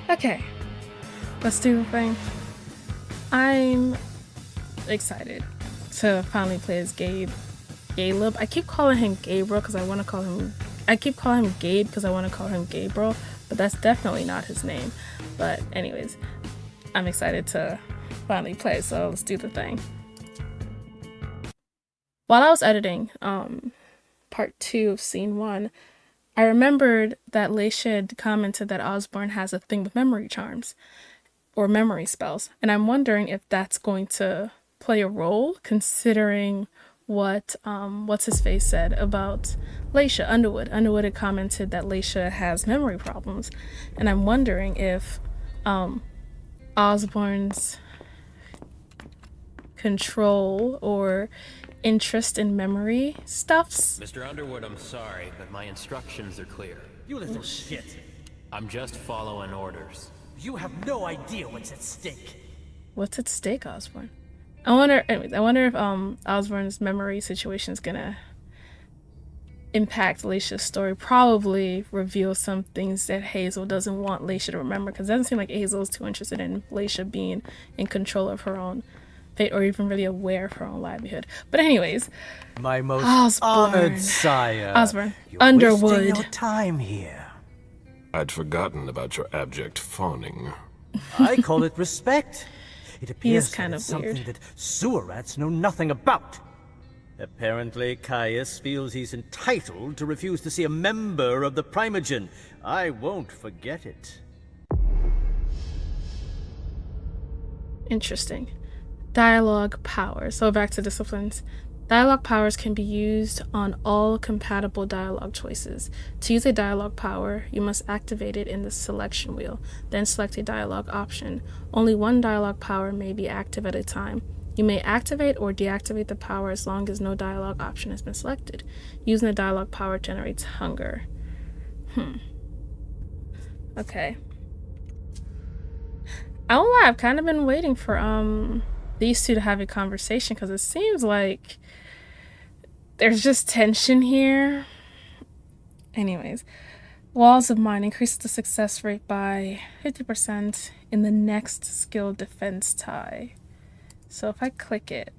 Okay, let's do the thing. I'm excited to finally play as Galeb. I keep calling him Gabriel because I want to call him. I keep calling him Gabe because I want to call him Gabriel, but that's definitely not his name. But anyways, I'm excited to finally play. So let's do the thing. While I was editing part 2 of scene 1, I remembered that Leisha had commented that Osborne has a thing with memory charms or memory spells, and I'm wondering if that's going to play a role considering what what's his face said about Leisha Underwood. Underwood had commented that Leisha has memory problems, and I'm wondering if Osborne's control or interest in memory stuffs. Mr. Underwood, I'm sorry, but my instructions are clear. You little shit. I'm just following orders. You have no idea what's at stake. What's at stake, Osborne? I wonder if Osborne's memory situation is gonna impact Leisha's story. Probably reveal some things that Hazel doesn't want Leisha to remember, because it doesn't seem like Hazel is too interested in Leisha being in control of her own fate or even really aware of her own livelihood. But anyways, my most honored sire. Osborne. You're Underwood. wasting your time here. I'd forgotten about your abject fawning. I call it respect. It appears kind that of it's something weird. that sewer rats know nothing about. Apparently, Kaius feels he's entitled to refuse to see a member of the Primogen. I won't forget it. Interesting. Dialogue powers. So back to disciplines. Dialogue powers can be used on all compatible dialogue choices. To use a dialogue power, you must activate it in the selection wheel, then select a dialogue option. Only one dialogue power may be active at a time. You may activate or deactivate the power as long as no dialogue option has been selected. Using the dialogue power generates hunger. Okay. I won't lie, I've kind of been waiting for these two to have a conversation, because it seems like there's just tension here. Anyways, Walls of Mine increases the success rate by 50% in the next skill defense tie. So if I click it,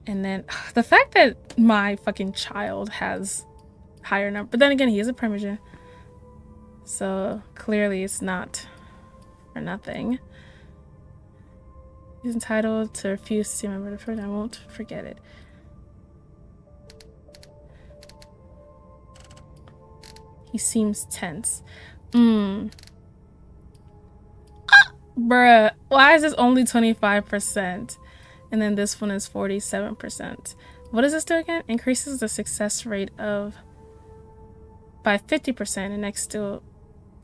and then the fact that my fucking child has higher number, but then again, he is a Primogen, so clearly it's not for nothing. He's entitled to refuse to see a member of the Vroid. I won't forget it. He seems tense. Bruh, why is this only 25%? And then this one is 47%. What does this do again? Increases the success rate of by 50% and next still.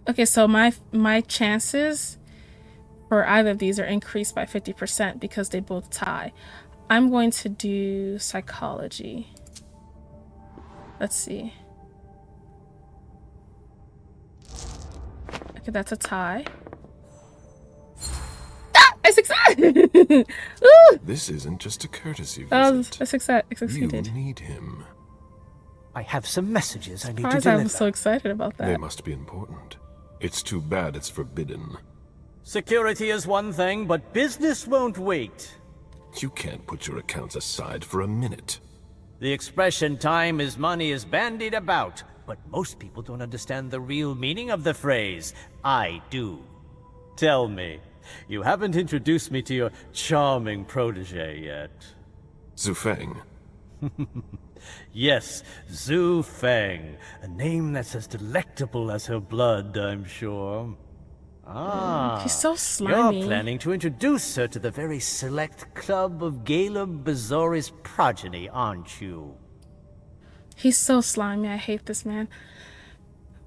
Okay, so my chances for either of these are increased by 50% because they both tie. I'm going to do psychology. Let's see. Okay, that's a tie. Ah! I succeeded! This isn't just a courtesy visit. I succeeded. You need him. I have some messages I need to Surprised deliver. I was so excited about that. They must be important. It's too bad it's forbidden. Security is one thing, but business won't wait. You can't put your accounts aside for a minute. The expression time is money is bandied about, but most people don't understand the real meaning of the phrase. I do. Tell me, you haven't introduced me to your charming protege yet. Zufeng. Yes, Zhu Feng, a name that's as delectable as her blood, I'm sure. He's so slimy. You're planning to introduce her to the very select club of Galab Bazori's progeny, aren't you? He's so slimy. I hate this man.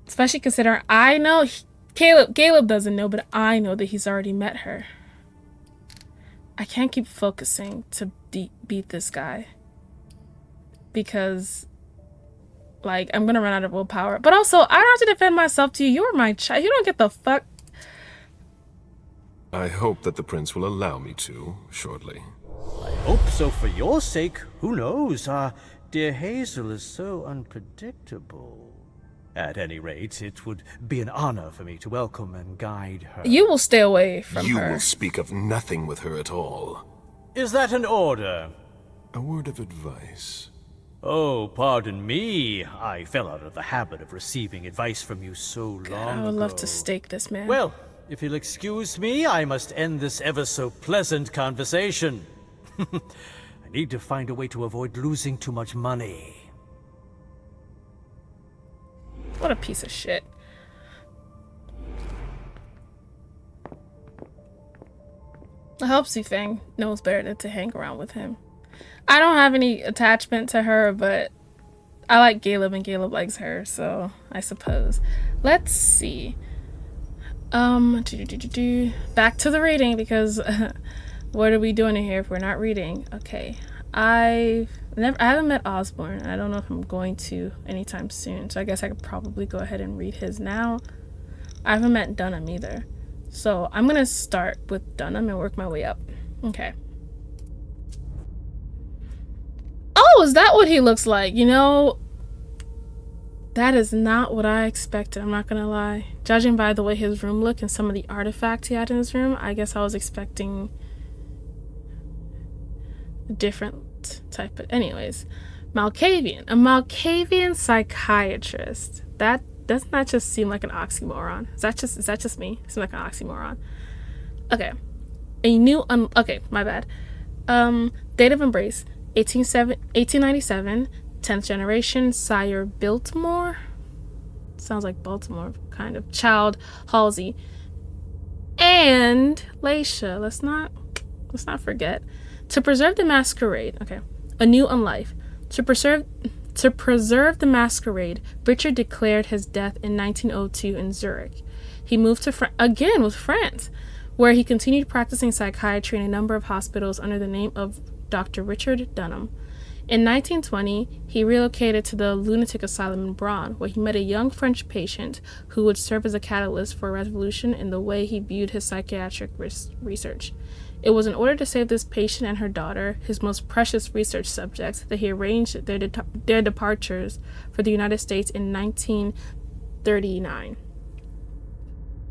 Especially considering I know Galeb doesn't know, but I know that he's already met her. I can't keep focusing to beat this guy. Because, like, I'm gonna run out of willpower. But also, I don't have to defend myself to you. You're my child. You don't get the fuck. I hope that the prince will allow me to, shortly. I hope so for your sake. Who knows? Dear Hazel is so unpredictable. At any rate, it would be an honor for me to welcome and guide her. You will stay away from You her. will speak of nothing with her at all. Is that an order? A word of advice. Oh, pardon me. I fell out of the habit of receiving advice from you so long ago. I would love to stake this man. Well, if you'll excuse me, I must end this ever so pleasant conversation. I need to find a way to avoid losing too much money. What a piece of shit. I hope Sufang knows better than to hang around with him. I don't have any attachment to her, but I like Galeb and Galeb likes her, so I suppose. Let's see. Back to the reading, because what are we doing in here if we're not reading? Okay. I haven't met Osborne, and I don't know if I'm going to anytime soon, so I guess I could probably go ahead and read his now. I haven't met Dunham either, so I'm gonna start with Dunham and work my way up. Okay. Oh, is that what he looks like? You know, that is not what I expected, I'm not gonna lie. Judging by the way his room looked and some of the artifacts he had in his room, I guess I was expecting a different type of... Anyways, Malkavian. A Malkavian psychiatrist. Doesn't that just seem like an oxymoron? Is that just me? It seems like an oxymoron. Okay. Okay, my bad. Date of embrace, 1897, 10th generation, sire Biltmore. Sounds like Baltimore, kind of. Child Halsey. And Leisha. Let's not forget. To preserve the masquerade. Okay. Anew on life. To preserve the masquerade, Richard declared his death in 1902 in Zurich. He moved to France, where he continued practicing psychiatry in a number of hospitals under the name of Dr. Richard Dunham. In 1920, he relocated to the lunatic asylum in Braun, where he met a young French patient who would serve as a catalyst for a revolution in the way he viewed his psychiatric research. It was in order to save this patient and her daughter, his most precious research subjects, that he arranged their departures for the United States in 1939.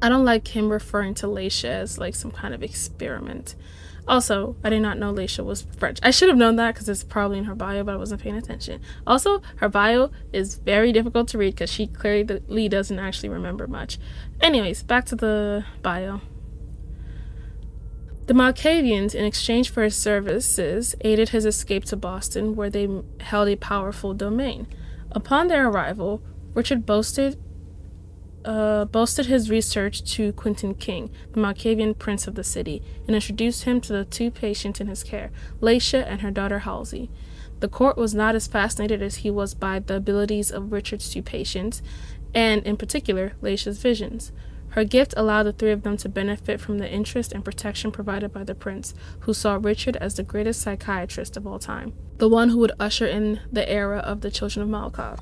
I don't like him referring to Leisha as like some kind of experiment. Also, I did not know Leisha was French. I should have known that because it's probably in her bio, but I wasn't paying attention. Also, her bio is very difficult to read because she clearly doesn't actually remember much. Anyways, back to the bio. The Malkavians, in exchange for his services, aided his escape to Boston, where they held a powerful domain. Upon their arrival, Richard boasted his research to Quentin King, the Malkavian prince of the city, and introduced him to the two patients in his care, Leisha and her daughter Halsey. The court was not as fascinated as he was by the abilities of Richard's two patients, and in particular, Leisha's visions. Her gift allowed the three of them to benefit from the interest and protection provided by the prince, who saw Richard as the greatest psychiatrist of all time, the one who would usher in the era of the children of Malkov.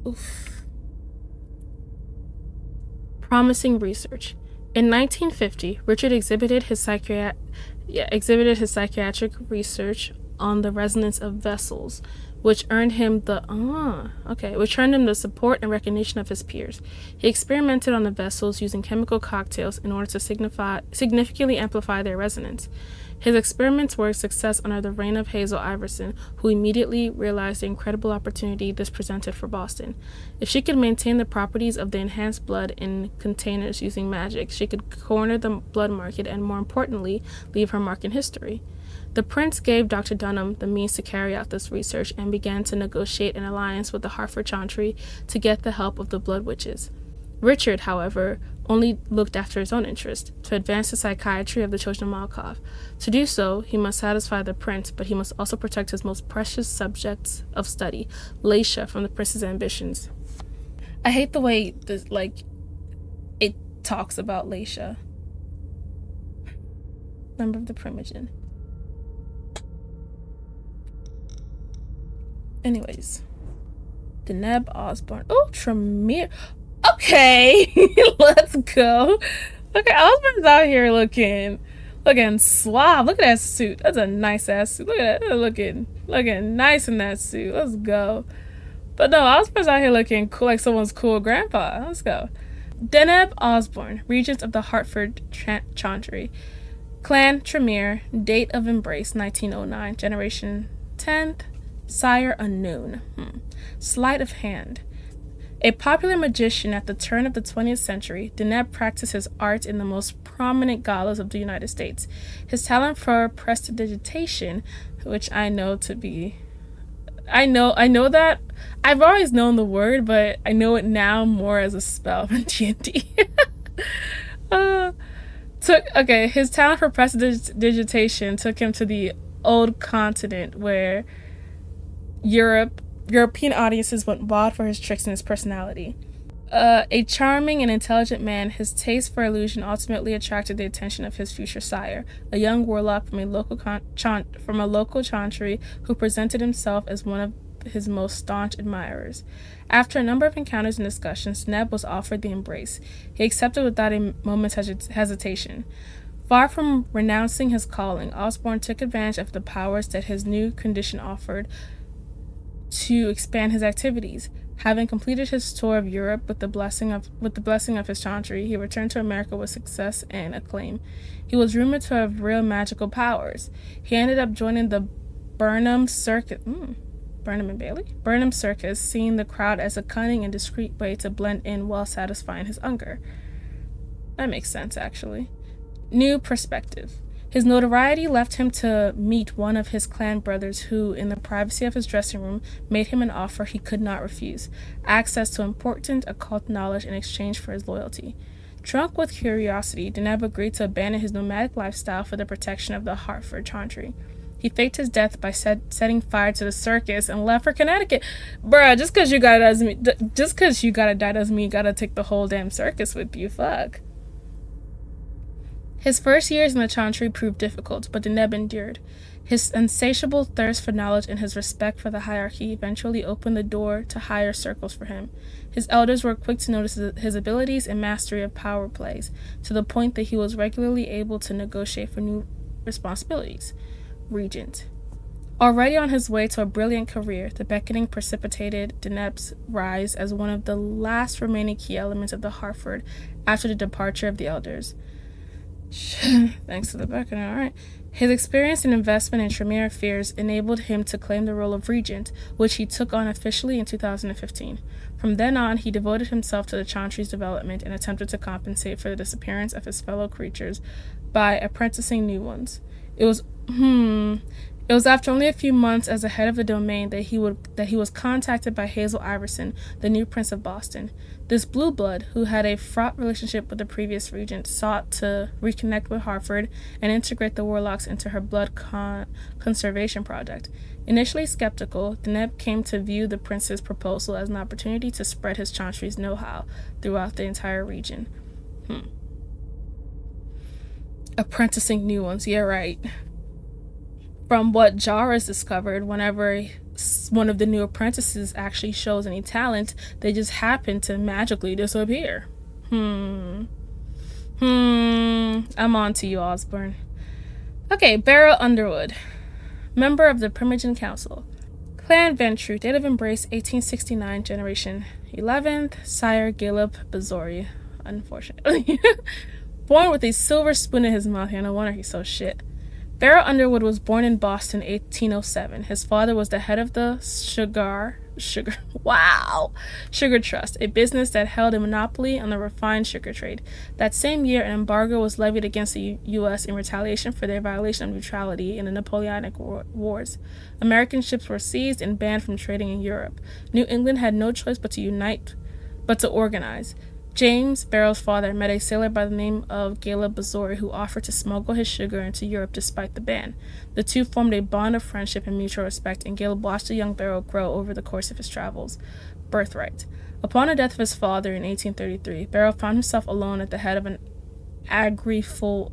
Oof. Promising research. In 1950, Richard exhibited his psychiatric research on the resonance of vessels, which earned him the support and recognition of his peers. He experimented on the vessels using chemical cocktails in order to significantly amplify their resonance. His experiments were a success under the reign of Hazel Iverson, who immediately realized the incredible opportunity this presented for Boston. If she could maintain the properties of the enhanced blood in containers using magic, she could corner the blood market and, more importantly, leave her mark in history. The prince gave Dr. Dunham the means to carry out this research and began to negotiate an alliance with the Hartford Chantry to get the help of the Blood Witches. Richard, however, only looked after his own interest, to advance the psychiatry of the children of Malkov. To do so, he must satisfy the prince, but he must also protect his most precious subjects of study, Leisha, from the prince's ambitions. I hate the way it talks about Leisha. Member of the Primogen. Anyways. Deneb, Osborne. Oh, Tremere. Okay, let's go. Okay, Osborne's out here looking suave. Look at that suit. That's a nice ass suit. Look at that. Looking nice in that suit. Let's go. But no, Osborne's out here looking cool, like someone's cool grandpa. Let's go. Deneb Osborne, regent of the Hartford Chantry. Clan Tremere, date of embrace 1909, generation 10th, sire unknown. Sleight of hand. A popular magician at the turn of the 20th century, Deneb practiced his art in the most prominent galas of the United States. His talent for prestidigitation, which I know to be... I know that I've always known the word, but I know it now more as a spell than D&D. His talent for prestidigitation took him to the old continent where European audiences went wild for his tricks and his personality. A charming and intelligent man, his taste for illusion ultimately attracted the attention of his future sire, a young warlock from a local chantry who presented himself as one of his most staunch admirers. After a number of encounters and discussions, Deneb was offered the embrace. He accepted without a moment's hesitation. Far from renouncing his calling, Osborne took advantage of the powers that his new condition offered to expand his activities. Having completed his tour of Europe with the blessing of his chantry, he returned to America with success and acclaim. He was rumored to have real magical powers. He ended up joining the Burnham Circus. Burnham and Bailey? Burnham Circus, seeing the crowd as a cunning and discreet way to blend in while satisfying his hunger. That makes sense, actually. New perspective. His notoriety left him to meet one of his clan brothers who, in the privacy of his dressing room, made him an offer he could not refuse: access to important occult knowledge in exchange for his loyalty. Drunk with curiosity, Deneb agreed to abandon his nomadic lifestyle for the protection of the Hartford Chantry. He faked his death by setting fire to the circus and left for Connecticut. Bruh, just because you gotta die doesn't mean you gotta take the whole damn circus with you. Fuck. His first years in the Chantry proved difficult, but Deneb endured. His insatiable thirst for knowledge and his respect for the hierarchy eventually opened the door to higher circles for him. His elders were quick to notice his abilities and mastery of power plays, to the point that he was regularly able to negotiate for new responsibilities. Regent. Already on his way to a brilliant career, the beckoning precipitated Deneb's rise as one of the last remaining key elements of the Hartford after the departure of the elders. Thanks to the beckoning, alright. His experience and investment in Tremere affairs enabled him to claim the role of regent, which he took on officially in 2015. From then on, he devoted himself to the Chantry's development and attempted to compensate for the disappearance of his fellow creatures by apprenticing new ones. It was after only a few months as the head of the domain that he was contacted by Hazel Iverson, the new Prince of Boston. This blue blood, who had a fraught relationship with the previous regent, sought to reconnect with Hartford and integrate the warlocks into her blood conservation project. Initially skeptical, Deneb came to view the prince's proposal as an opportunity to spread his chantry's know-how throughout the entire region. Apprenticing new ones, yeah, right. From what Jara's discovered, whenever one of the new apprentices actually shows any talent, they just happen to magically disappear. I'm on to you, Osborne. Okay, Berel Underwood. Member of the Primogen Council. Clan Ventru, date of embrace 1869, generation 11th, sire Galeb Bazori, unfortunately. Born with a silver spoon in his mouth, yeah, no wonder he's so shit. Berel Underwood was born in Boston 1807. His father was the head of the Sugar Trust, a business that held a monopoly on the refined sugar trade. That same year, an embargo was levied against the U.S. in retaliation for their violation of neutrality in the Napoleonic Wars. American ships were seized and banned from trading in Europe. New England had no choice but to organize. James, Berel's father, met a sailor by the name of Galeb Bazori who offered to smuggle his sugar into Europe despite the ban. The two formed a bond of friendship and mutual respect, and Galeb watched the young Berel grow over the course of his travels. Birthright. Upon the death of his father in 1833, Berel found himself alone at the head of an agri-food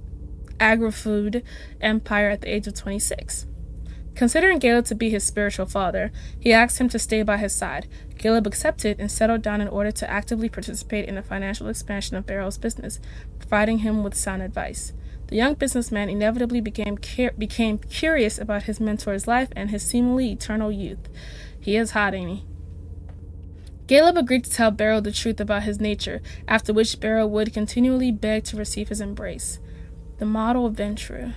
empire at the age of 26. Considering Galeb to be his spiritual father, he asked him to stay by his side. Galeb accepted and settled down in order to actively participate in the financial expansion of Berel's business, providing him with sound advice. The young businessman inevitably became curious about his mentor's life and his seemingly eternal youth. He is hot, ain't he? Galeb agreed to tell Berel the truth about his nature, after which Berel would continually beg to receive his embrace. The model adventurer.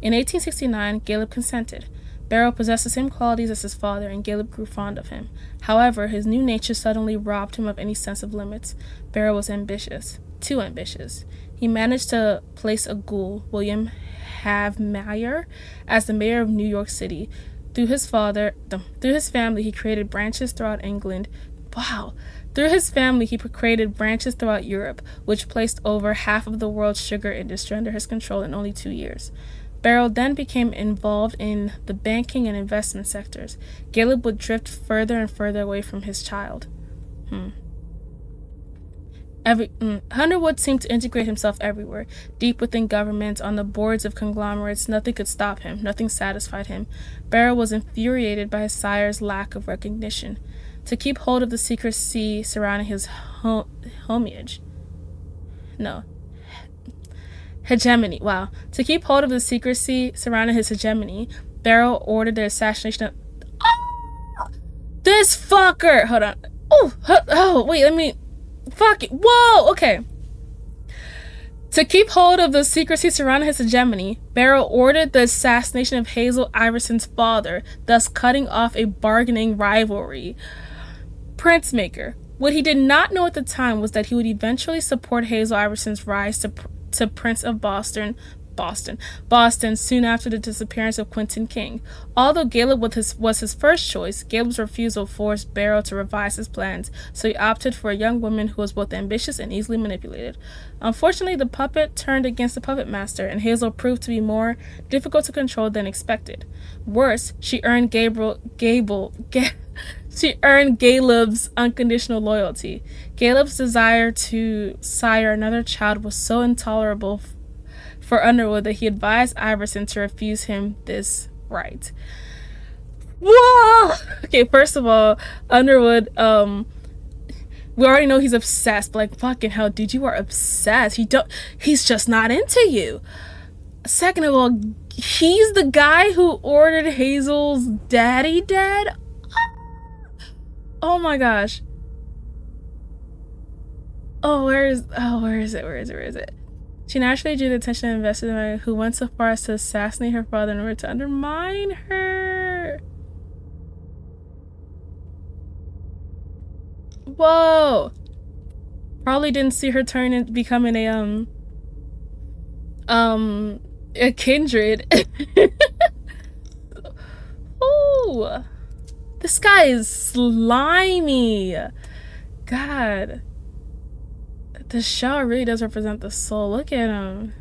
In 1869, Galeb consented. Berel possessed the same qualities as his father, and Galeb grew fond of him. However, his new nature suddenly robbed him of any sense of limits. Berel was ambitious. Too ambitious. He managed to place a ghoul, William Havmeyer, as the mayor of New York City. Through his family, he created branches throughout England. Wow. Through his family, he created branches throughout Europe, which placed over half of the world's sugar industry under his control in only 2 years. Berel then became involved in the banking and investment sectors. Galeb would drift further and further away from his child. Underwood seemed to integrate himself everywhere. Deep within governments, on the boards of conglomerates, nothing could stop him. Nothing satisfied him. Berel was infuriated by his sire's lack of recognition. To keep hold of the secrecy surrounding his hegemony. Wow. To keep hold of the secrecy surrounding his hegemony, Berel ordered the assassination of... Oh! This fucker! Hold on. Wait, let me... Fuck it. Whoa! Okay. To keep hold of the secrecy surrounding his hegemony, Berel ordered the assassination of Hazel Iverson's father, thus cutting off a bargaining rivalry. Prince Maker. What he did not know at the time was that he would eventually support Hazel Iverson's rise to Prince of Boston soon after the disappearance of Quentin King. Although Galeb was his first choice, Galeb's refusal forced Berel to revise his plans, so he opted for a young woman who was both ambitious and easily manipulated. Unfortunately, the puppet turned against the puppet master, and Hazel proved to be more difficult to control than expected. Worse, she earned Galeb's unconditional loyalty. Galeb's desire to sire another child was so intolerable for Underwood that he advised Iverson to refuse him this right. Whoa! Okay, first of all, Underwood, we already know he's obsessed, but like, fucking hell, dude, you are obsessed. He's just not into you. Second of all, he's the guy who ordered Hazel's daddy dead? Oh my gosh. Where is it? She naturally drew the attention of investors who went so far as to assassinate her father in order to undermine her. Whoa. Probably didn't see her turn into becoming a kindred. Ooh. This guy is slimy. God. The shell really does represent the soul. Look at him.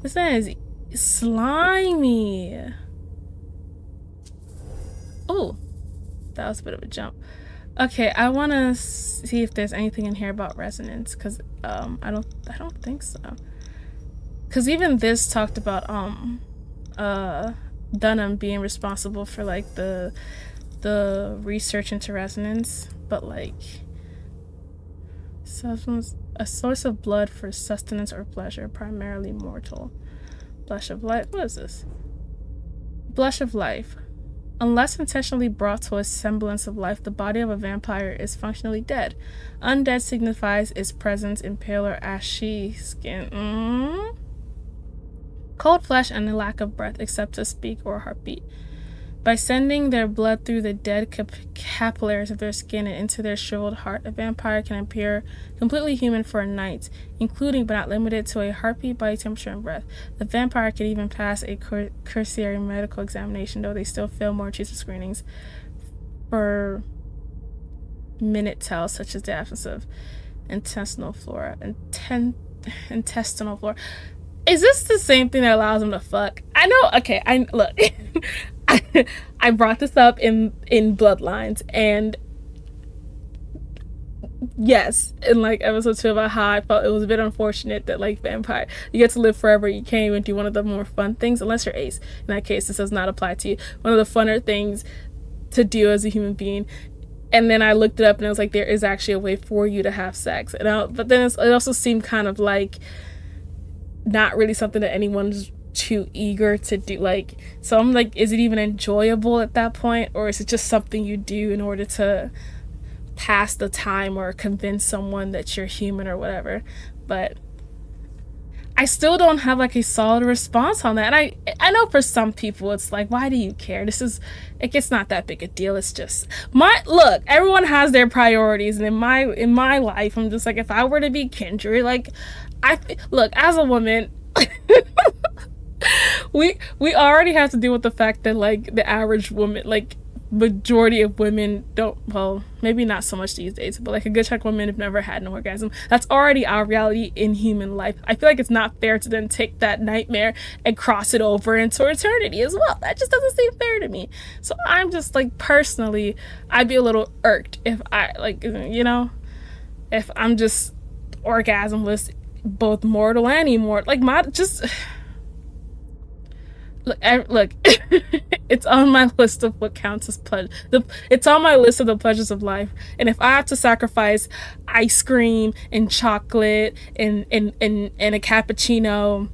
This man is slimy. Oh, that was a bit of a jump. Okay, I want to see if there's anything in here about resonance, because I don't think so. Because even this talked about Dunham being responsible for like the research into resonance, but like substance, a source of blood for sustenance or pleasure, primarily mortal. Blush of life. What is this? Blush of life. Unless intentionally brought to a semblance of life, the body of a vampire is functionally dead. Undead signifies its presence in pale or ashy skin. Cold flesh and a lack of breath, except to speak or heartbeat. By sending their blood through the dead capillaries of their skin and into their shriveled heart, a vampire can appear completely human for a night, including but not limited to a heartbeat, body temperature, and breath. The vampire can even pass a cursory medical examination, though they still fail more intrusive screenings for minute tells, such as the absence of intestinal flora. Intestinal flora. Is this the same thing that allows them to fuck? I know. Okay, look. I brought this up in Bloodlines, and yes, in like episode 2 about how I felt it was a bit unfortunate that like vampire, you get to live forever, you can't even do one of the more fun things unless you're ace. In that case, this does not apply to you. One of the funner things to do as a human being. And then I looked it up and it was like there is actually a way for you to have sex. But then it also seemed kind of like not really something that anyone's too eager to do. Like, so I'm like, is it even enjoyable at that point, or is it just something you do in order to pass the time or convince someone that you're human or whatever. But I still don't have like a solid response on that. And I know for some people it's like, why do you care? It's not that big a deal. It's just look, everyone has their priorities, and in my life, I'm just like, if I were to be kindred, like look, as a woman, we already have to deal with the fact that like the average woman, like majority of women don't, well, maybe not so much these days, but like a good chunk of women have never had an orgasm. That's already our reality in human life. I feel like it's not fair to then take that nightmare and cross it over into eternity as well. That just doesn't seem fair to me. So I'm just like, personally, I'd be a little irked if I, like, you know, if I'm just orgasmless, both mortal and immortal. Like, Look, it's on my list of what counts as it's on my list of the pleasures of life. And if I have to sacrifice ice cream and chocolate and a cappuccino,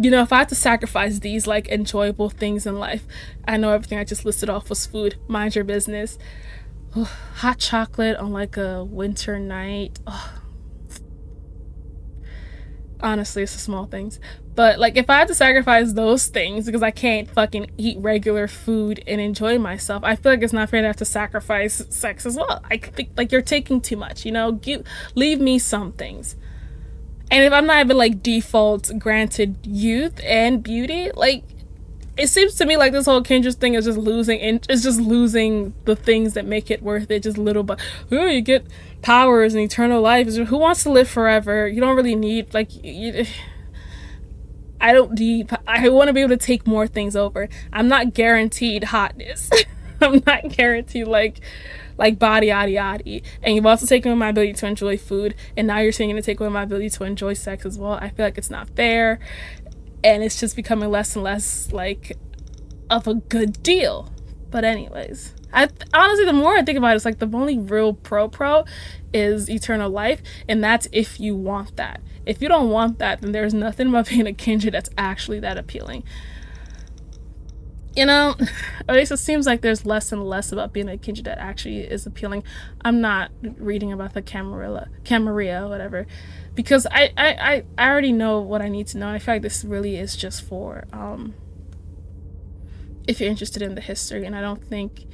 you know, if I have to sacrifice these like enjoyable things in life, I know everything I just listed off was food. Mind your business. Hot chocolate on like a winter night. Honestly, it's the small things. But like, if I had to sacrifice those things because I can't fucking eat regular food and enjoy myself, I feel like it's not fair to have to sacrifice sex as well. I think like you're taking too much, you know? Leave me some things. And if I'm not even like default granted youth and beauty, like, it seems to me like this whole kindred thing is just losing the things that make it worth it. Just little, but you get powers and eternal life. Who wants to live forever? You don't really need like. I want to be able to take more things over. I'm not guaranteed hotness. I'm not guaranteed like body yaddy yaddy. And you've also taken away my ability to enjoy food, and now you're saying to take away my ability to enjoy sex as well. I feel like it's not fair. And it's just becoming less and less like of a good deal. But anyways, honestly, the more I think about it, it's like the only real pro is eternal life, and that's if you want that. If you don't want that, then there's nothing about being a kindred that's actually that appealing. You know, at least it seems like there's less and less about being a kindred that actually is appealing. I'm not reading about the Camarilla, whatever, because I already know what I need to know. And I feel like this really is just for if you're interested in the history, and I don't think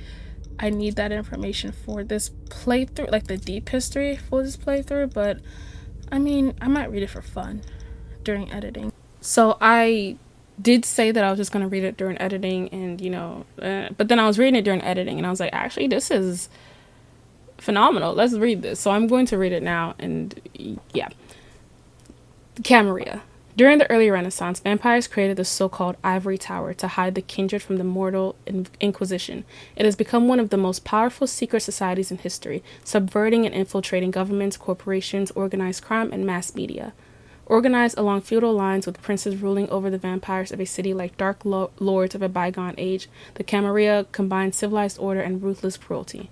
I need that information for this playthrough, like the deep history for this playthrough. But I mean, I might read it for fun during editing. So I did say that I was just going to read it during editing, and you know, but then I was reading it during editing and I was like, actually, this is phenomenal. Let's read this. So I'm going to read it now. And yeah. Camarilla. During the early Renaissance, vampires created the so-called ivory tower to hide the kindred from the mortal inquisition. It has become one of the most powerful secret societies in history, subverting and infiltrating governments, corporations, organized crime, and mass media. Organized along feudal lines with princes ruling over the vampires of a city like dark lords of a bygone age, the Camarilla combined civilized order and ruthless cruelty.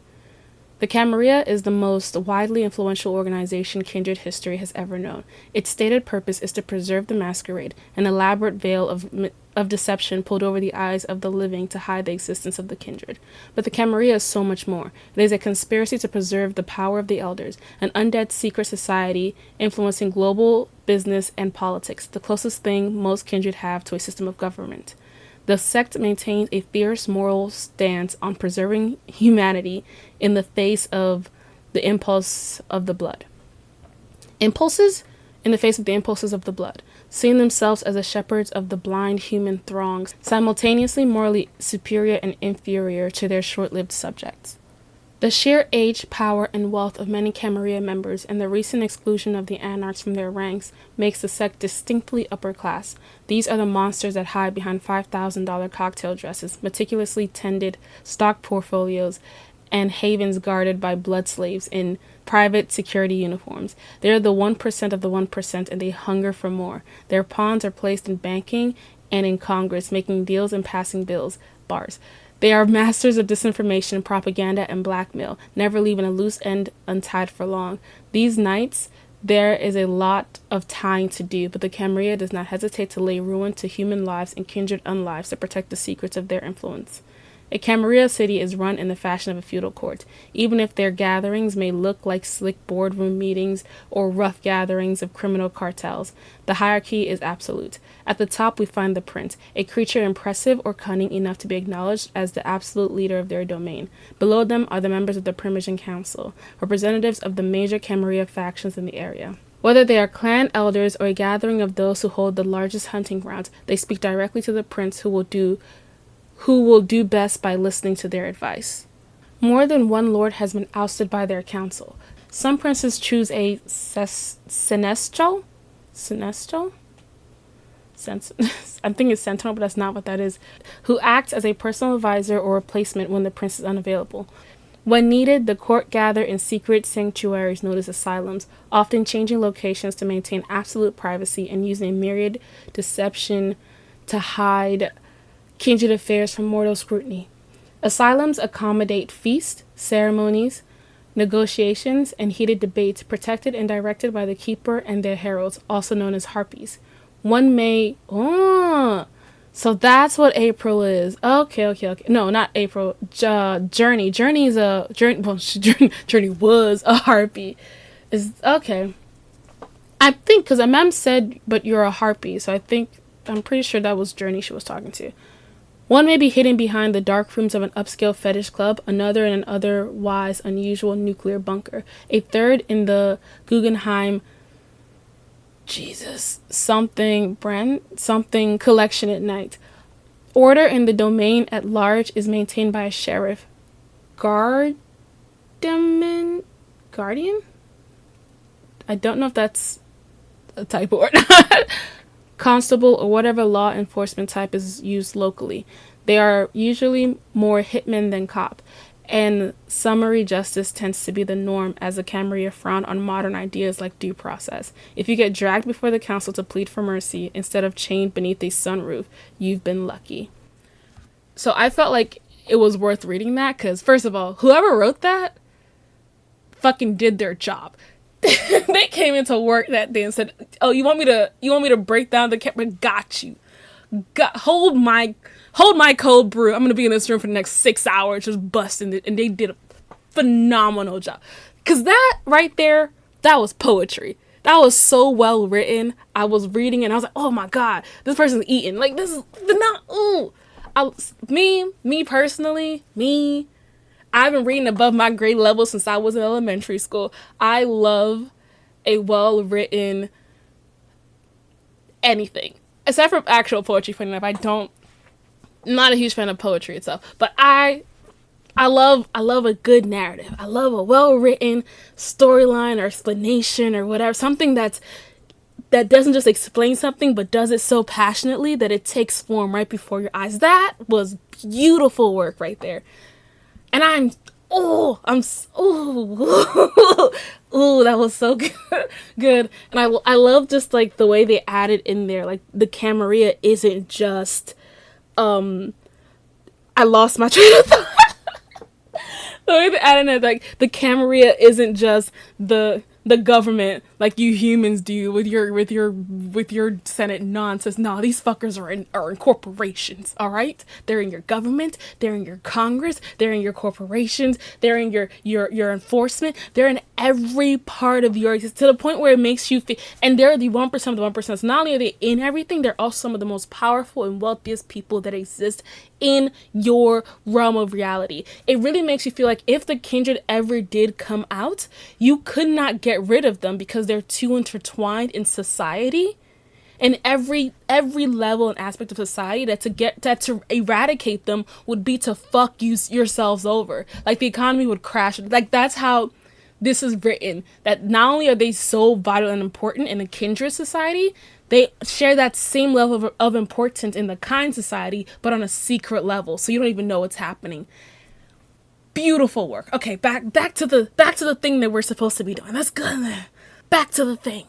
The Camarilla is the most widely influential organization kindred history has ever known. Its stated purpose is to preserve the masquerade, an elaborate veil of deception pulled over the eyes of the living to hide the existence of the kindred. But the Camarilla is so much more. It is a conspiracy to preserve the power of the elders, an undead secret society influencing global business and politics, the closest thing most kindred have to a system of government. The sect maintains a fierce moral stance on preserving humanity in the face of the impulse of the blood. Impulses? In the face of the impulses of the blood, seeing themselves as the shepherds of the blind human throngs, simultaneously morally superior and inferior to their short-lived subjects. The sheer age, power, and wealth of many Camarilla members and the recent exclusion of the anarchs from their ranks makes the sect distinctly upper class. These are the monsters that hide behind $5,000 cocktail dresses, meticulously tended stock portfolios, and havens guarded by blood slaves in private security uniforms. They are the 1% of the 1%, and they hunger for more. Their pawns are placed in banking and in Congress, making deals and passing bars. They are masters of disinformation, propaganda, and blackmail, never leaving a loose end untied for long. These nights, there is a lot of tying to do, but the Camarilla does not hesitate to lay ruin to human lives and kindred unlives to protect the secrets of their influence. A Camarilla city is run in the fashion of a feudal court, even if their gatherings may look like slick boardroom meetings or rough gatherings of criminal cartels. The hierarchy is absolute. At the top we find the prince, a creature impressive or cunning enough to be acknowledged as the absolute leader of their domain. Below them are the members of the Primogen Council, representatives of the major Camarilla factions in the area. Whether they are clan elders or a gathering of those who hold the largest hunting grounds, they speak directly to the prince who will do best by listening to their advice. More than one lord has been ousted by their council. Some princes choose a senestal? I'm thinking sentinel, but that's not what that is. Who acts as a personal advisor or replacement when the prince is unavailable. When needed, the court gather in secret sanctuaries known as asylums, often changing locations to maintain absolute privacy and using a myriad deception to hide kindred affairs from mortal scrutiny. Asylums accommodate feasts, ceremonies, negotiations, and heated debates protected and directed by the keeper and their heralds, also known as harpies. One may... So that's what April is. Okay. No, not April. Journey. Journey's a... Journey was a harpy. Is okay. I think, because Mem said, but you're a harpy, so I'm pretty sure that was Journey she was talking to. One may be hidden behind the dark rooms of an upscale fetish club, another in an otherwise unusual nuclear bunker, a third in the Guggenheim something collection at night. Order in the domain at large is maintained by a sheriff. Guardian? I don't know if that's a type or not. Constable, or whatever law enforcement type is used locally. They are usually more hitmen than cop, and summary justice tends to be the norm, as the Camarilla frown on modern ideas like due process. If you get dragged before the council to plead for mercy instead of chained beneath a sunroof, you've been lucky. So I felt like it was worth reading that, because first of all, whoever wrote that fucking did their job. They came into work that day and said, "Oh, you want me to break down the camera? Got you. Hold my cold brew. I'm gonna be in this room for the next 6 hours just busting it." And they did a phenomenal job. Cause that right there, that was poetry. That was so well written. I was reading it and I was like, oh my god, this person's eating. Like, this is not. Ooh, me personally, I've been reading above my grade level since I was in elementary school. I love a well-written anything. Aside from actual poetry, funny enough, I'm not a huge fan of poetry itself. But I love a good narrative. I love a well-written storyline or explanation or whatever. Something that doesn't just explain something, but does it so passionately that it takes form right before your eyes. That was beautiful work right there. And that was so good. And I love just like the way they added in there, like the Camarilla isn't just, I lost my train of thought. The way they added in, like the Camarilla isn't just the government like you humans do with your Senate nonsense. No, these fuckers are in corporations, all right? They're in your government, they're in your Congress, they're in your corporations, they're in your enforcement, they're in every part of your existence, to the point where it makes you feel, and they're the 1% of the 1%. So not only are they in everything, they're also some of the most powerful and wealthiest people that exist in your realm of reality. It really makes you feel like if the kindred ever did come out, you could not get rid of them because they're too intertwined in society and every level and aspect of society, that to eradicate them would be to fuck yourselves over. Like the economy would crash. Like that's how this is written, that not only are they so vital and important in a kindred society, they share that same level of importance in the kind society, but on a secret level, so you don't even know what's happening. Beautiful work. Okay, back to the thing that we're supposed to be doing. That's good. Back to the thing.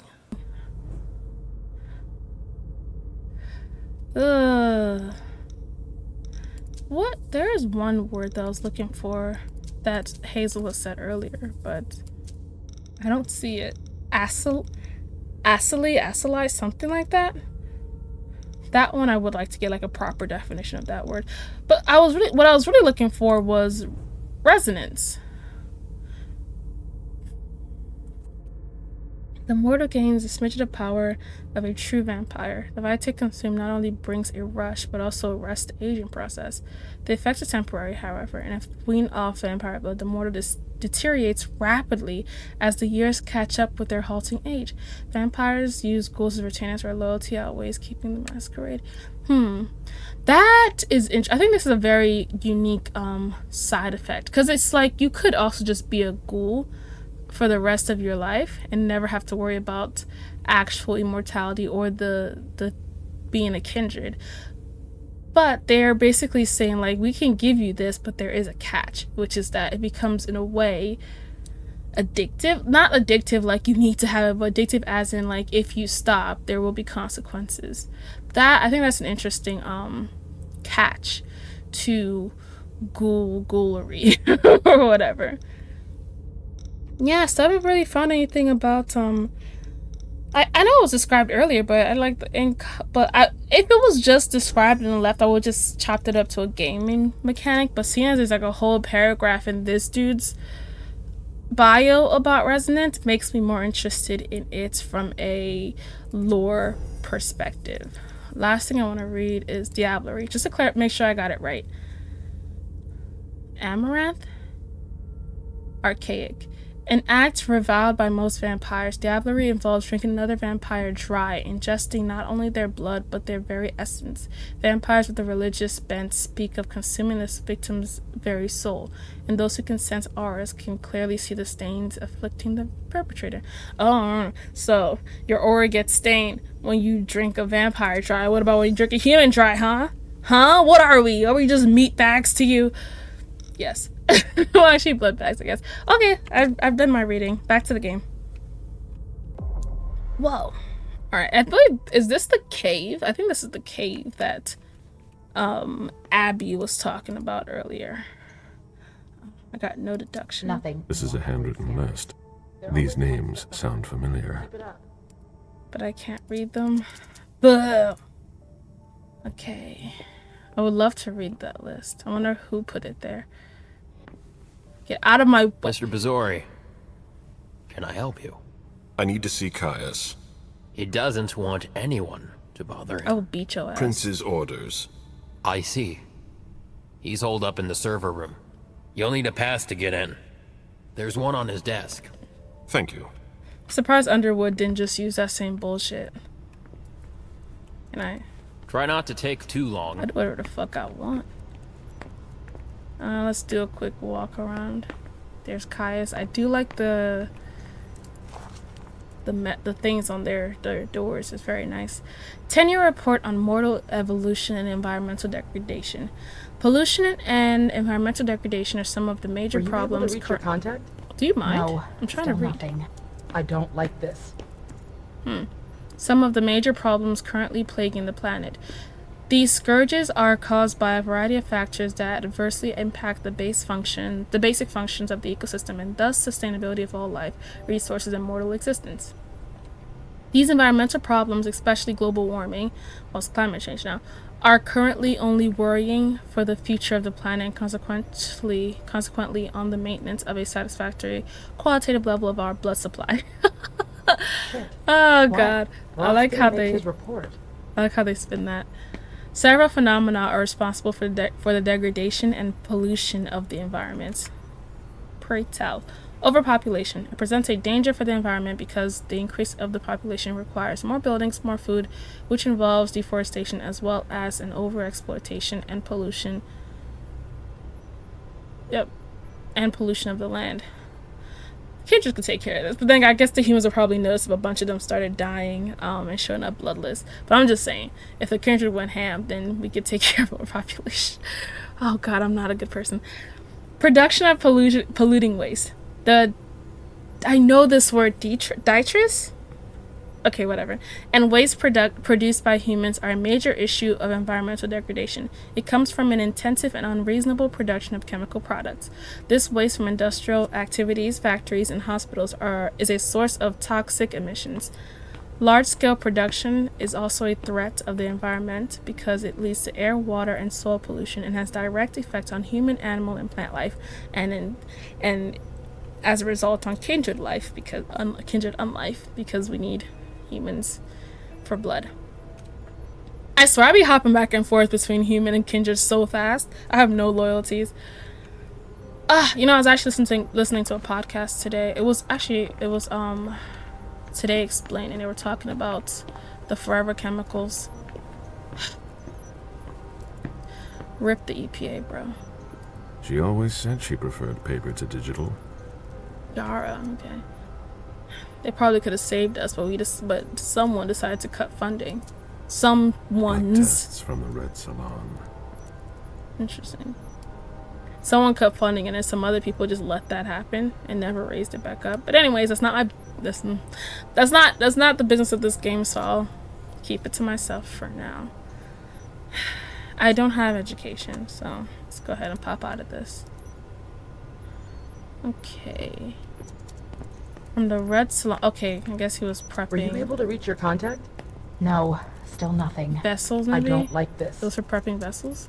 What? There is one word that I was looking for that Hazel has said earlier, but I don't see it. Acily, something like that. That one I would like to get like a proper definition of that word. But what I was really looking for was resonance. The mortal gains a smidget of power of a true vampire. The Vita consumed not only brings a rush, but also a rest aging process. The effects are temporary, however, and if weaned off vampire blood, the mortal deteriorates rapidly as the years catch up with their halting age. Vampires use ghouls as retainers where loyalty outweighs keeping the masquerade. That is I think this is a very unique side effect, because it's like you could also just be a ghoul for the rest of your life and never have to worry about actual immortality or the being a kindred. But they're basically saying, like, we can give you this, but there is a catch, which is that it becomes, in a way, addictive. Not addictive like you need to have it, but addictive as in, like, if you stop, there will be consequences. I think that's an interesting catch to ghoulery or whatever. Yeah, so I haven't really found anything about I know it was described earlier, but if it was just described and left, I would just chopped it up to a gaming mechanic. But seeing as there's like a whole paragraph in this dude's bio about resonance, makes me more interested in it from a lore perspective. Last thing I want to read is Diablerie, just to make sure I got it right. Amaranth? Archaic. An act reviled by most vampires, Diablerie involves drinking another vampire dry, ingesting not only their blood, but their very essence. Vampires with a religious bent speak of consuming this victim's very soul, and those who can sense auras can clearly see the stains afflicting the perpetrator. Oh, so your aura gets stained when you drink a vampire dry. What about when you drink a human dry, huh? What are we? Are we just meat bags to you? Yes. Well, actually blood bags, I guess. Okay, I've done my reading. Back to the game. Whoa. Alright, I believe, is this the cave? I think this is the cave that Abby was talking about earlier. I got no deduction. Nothing. This is a handwritten list. These names sound familiar. But I can't read them. Boo! Okay. I would love to read that list. I wonder who put it there. Get out of my... Mr. Bazori, can I help you? I need to see Kaius. He doesn't want anyone to bother him. I will beat your ass. Prince's orders. I see. He's holed up in the server room. You'll need a pass to get in. There's one on his desk. Thank you. Surprised Underwood didn't just use that same bullshit. Can I... Try not to take too long. I do whatever the fuck I want. Let's do a quick walk around. There's Kaius. I do like the things on their doors. It's very nice. 10-year report on mortal evolution and environmental degradation. Pollution and environmental degradation are some of the major problems. Were you able to reach your contact? Do you mind? No, I'm trying to read. Nothing. I don't like this. Some of the major problems currently plaguing the planet. These scourges are caused by a variety of factors that adversely impact the basic functions of the ecosystem, and thus sustainability of all life, resources, and mortal existence. These environmental problems, especially global warming, well, it's climate change now, are currently only worrying for the future of the planet and consequently on the maintenance of a satisfactory qualitative level of our blood supply. Oh god. I like how they spin that. Several phenomena are responsible for the degradation and pollution of the environment. Pray tell. Overpopulation. It presents a danger for the environment because the increase of the population requires more buildings, more food, which involves deforestation as well as an overexploitation and pollution. And pollution of the land. Kindred could take care of this, but then I guess the humans will probably notice if a bunch of them started dying and showing up bloodless. But I'm just saying, if the kindred went ham, then we could take care of our population. Oh god, I'm not a good person. Production of polluting waste. I know this word, detritus? Okay, whatever. And waste produced by humans are a major issue of environmental degradation. It comes from an intensive and unreasonable production of chemical products. This waste from industrial activities, factories, and hospitals is a source of toxic emissions. Large-scale production is also a threat of the environment because it leads to air, water, and soil pollution and has direct effects on human, animal, and plant life, and as a result on kindred life because kindred unlife because we need humans for blood. I swear I be hopping back and forth between human and kindred so fast. I have no loyalties. You know, I was actually listening to a podcast today. It was Today Explained, and they were talking about the forever chemicals. Rip the EPA, bro. She always said she preferred paper to digital. Yara, okay. They probably could have saved us, but someone decided to cut funding. Like tests from the Red Salon. Interesting. Someone cut funding, and then some other people just let that happen and never raised it back up. But anyways, that's not the business of this game, so I'll keep it to myself for now. I don't have education, so let's go ahead and pop out of this. Okay. From the Red Salon. Okay, I guess he was prepping. Were you able to reach your contact? No, still nothing. Vessels, maybe? I don't like this. Those for prepping vessels?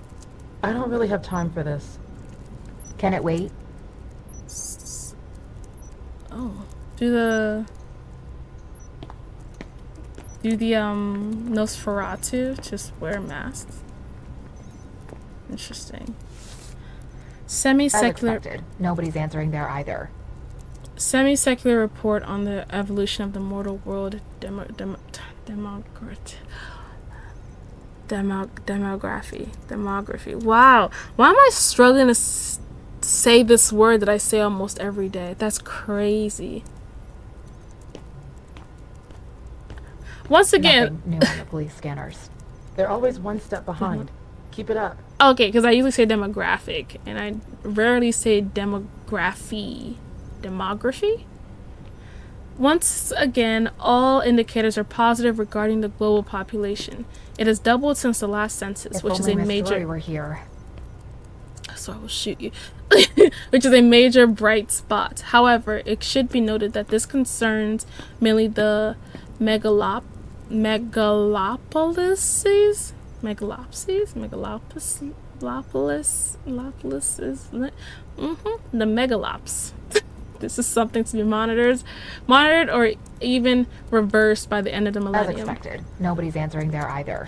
I don't really have time for this. Can it wait? Oh. Do the Nosferatu just wear masks? Interesting. As expected. Nobody's answering there either. Semi-secular report on the evolution of the mortal world demography. Wow. Why am I struggling to say this word that I say almost every day? That's crazy. Once again, Nothing new on the police scanners. They're always one step behind. Keep it up. okay, because I usually say demographic, and I rarely say demography. Demography? Once again, all indicators are positive regarding the global population. It has doubled since the last census, If which is only a Miss major... Story were here. So I will shoot you. Which is a major bright spot. However, it should be noted that this concerns mainly the megalopolises? The megalops. This is something to be monitored or even reversed by the end of the As millennium. expected. Nobody's answering there either.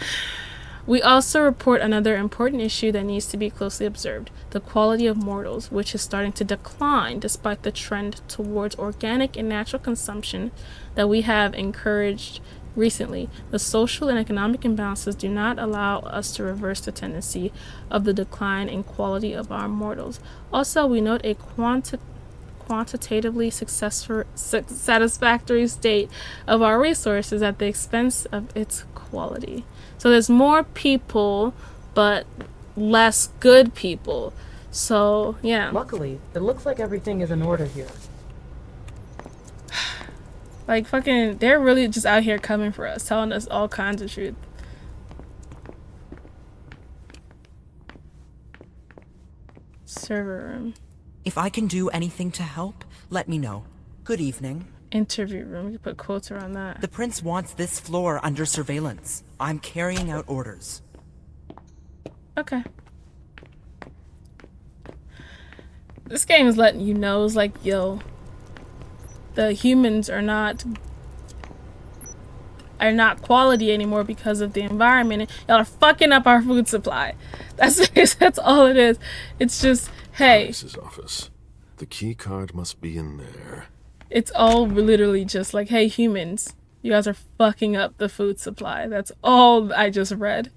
We also report another important issue that needs to be closely observed: the quality of mortals, which is starting to decline despite the trend towards organic and natural consumption that we have encouraged recently. The social and economic imbalances do not allow us to reverse the tendency of the decline in quality of our mortals. Also, we note a quantitatively satisfactory state of our resources at the expense of its quality. So there's more people, but less good people. So, yeah. Luckily, it looks like everything is in order here. Like, fucking, they're really just out here coming for us, telling us all kinds of truth. Server room. If I can do anything to help, let me know. Good evening. Interview room. You put quotes around that. The prince wants this floor under surveillance. I'm carrying out orders. Okay. This game is letting you know, it's like, yo, the humans are not quality anymore because of the environment, and y'all are fucking up our food supply. That's all it is. It's just, hey. Kaius' office. The key card must be in there. It's all literally just like, hey, humans, you guys are fucking up the food supply. That's all I just read.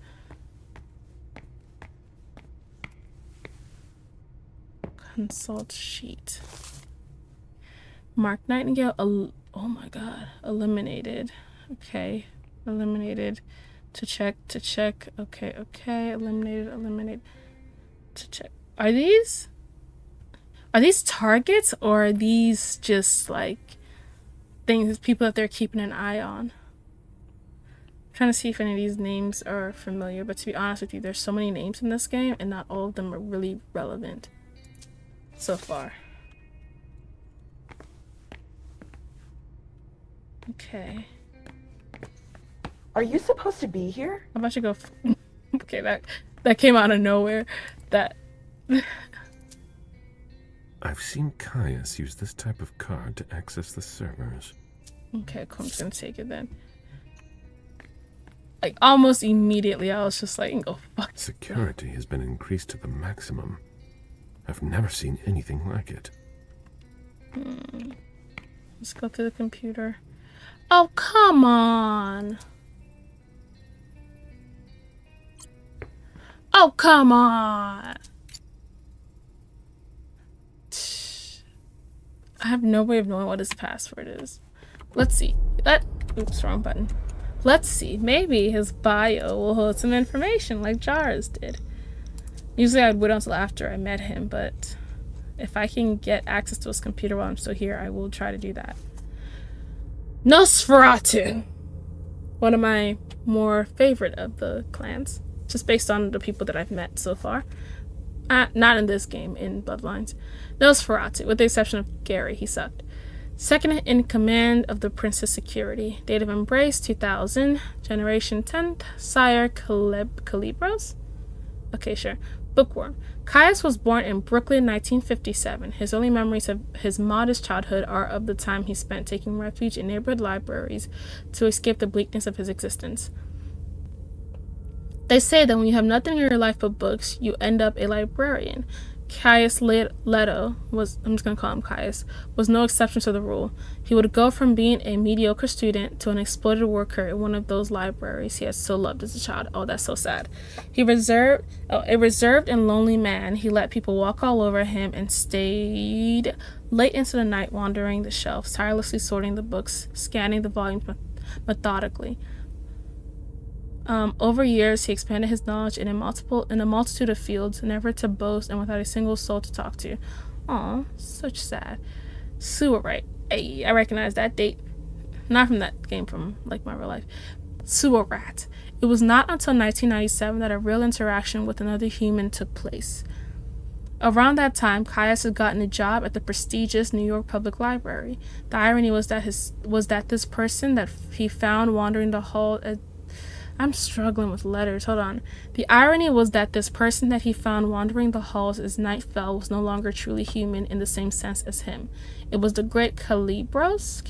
Consult sheet. Mark Nightingale, oh my god, eliminated. Okay, eliminated. To check. Okay, eliminated. To check. Are these targets, or are these just like things, people that they're keeping an eye on? I'm trying to see if any of these names are familiar, but to be honest with you, there's so many names in this game and not all of them are really relevant so far. Okay. Are you supposed to be here? How about you go? Okay, that came out of nowhere. That. I've seen Kaius use this type of card to access the servers. Okay, cool. I'm just gonna take it then. Like, almost immediately, I was just like, oh, fuck. Security has been increased to the maximum. I've never seen anything like it. Let's go through the computer. Oh, come on. Oh, come on. I have no way of knowing what his password is. Let's see. Oops, wrong button. Let's see. Maybe his bio will hold some information like Jara's did. Usually I'd wait until after I met him, but if I can get access to his computer while I'm still here, I will try to do that. Nosferatu! One of my more favorite of the clans, just based on the people that I've met so far. Not in this game, in Bloodlines. Nosferatu, with the exception of Gary, he sucked. Second in command of the Prince's security. Date of embrace, 2000. Generation 10th. Sire Calibros? Okay, sure. Bookworm. Kaius was born in Brooklyn, 1957. His only memories of his modest childhood are of the time he spent taking refuge in neighborhood libraries to escape the bleakness of his existence. They say that when you have nothing in your life but books, you end up a librarian. Caius Leto was, I'm just going to call him Caius, was no exception to the rule. He would go from being a mediocre student to an exploited worker in one of those libraries he had so loved as a child. Oh, that's so sad. A reserved and lonely man, he let people walk all over him and stayed late into the night wandering the shelves, tirelessly sorting the books, scanning the volumes methodically. Over years, he expanded his knowledge in a multitude of fields, never to boast and without a single soul to talk to. Aw, such sad. Sewer Rat. Hey, I recognize that date. Not from that game, from like my real life. Sewer Rat. It was not until 1997 that a real interaction with another human took place. Around that time, Kaius had gotten a job at the prestigious New York Public Library. The irony was that this person that he found wandering the hall I'm struggling with letters. Hold on. The irony was that this person that he found wandering the halls as night fell was no longer truly human in the same sense as him. It was the great Calibros,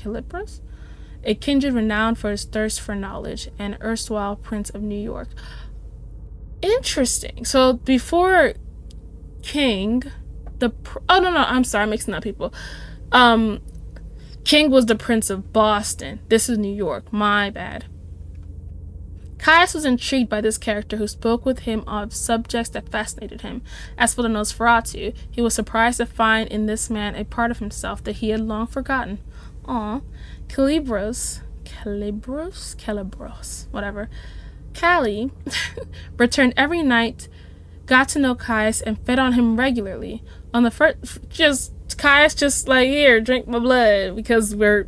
a kindred renowned for his thirst for knowledge, and erstwhile Prince of New York. Interesting. So before King, I'm sorry, I'm mixing up people. King was the Prince of Boston. This is New York. My bad. Kaius was intrigued by this character who spoke with him of subjects that fascinated him. As for the Nosferatu, he was surprised to find in this man a part of himself that he had long forgotten. Calibros, whatever. Callie returned every night, got to know Kaius, and fed on him regularly. On the first, Kaius just like, here, drink my blood, because we're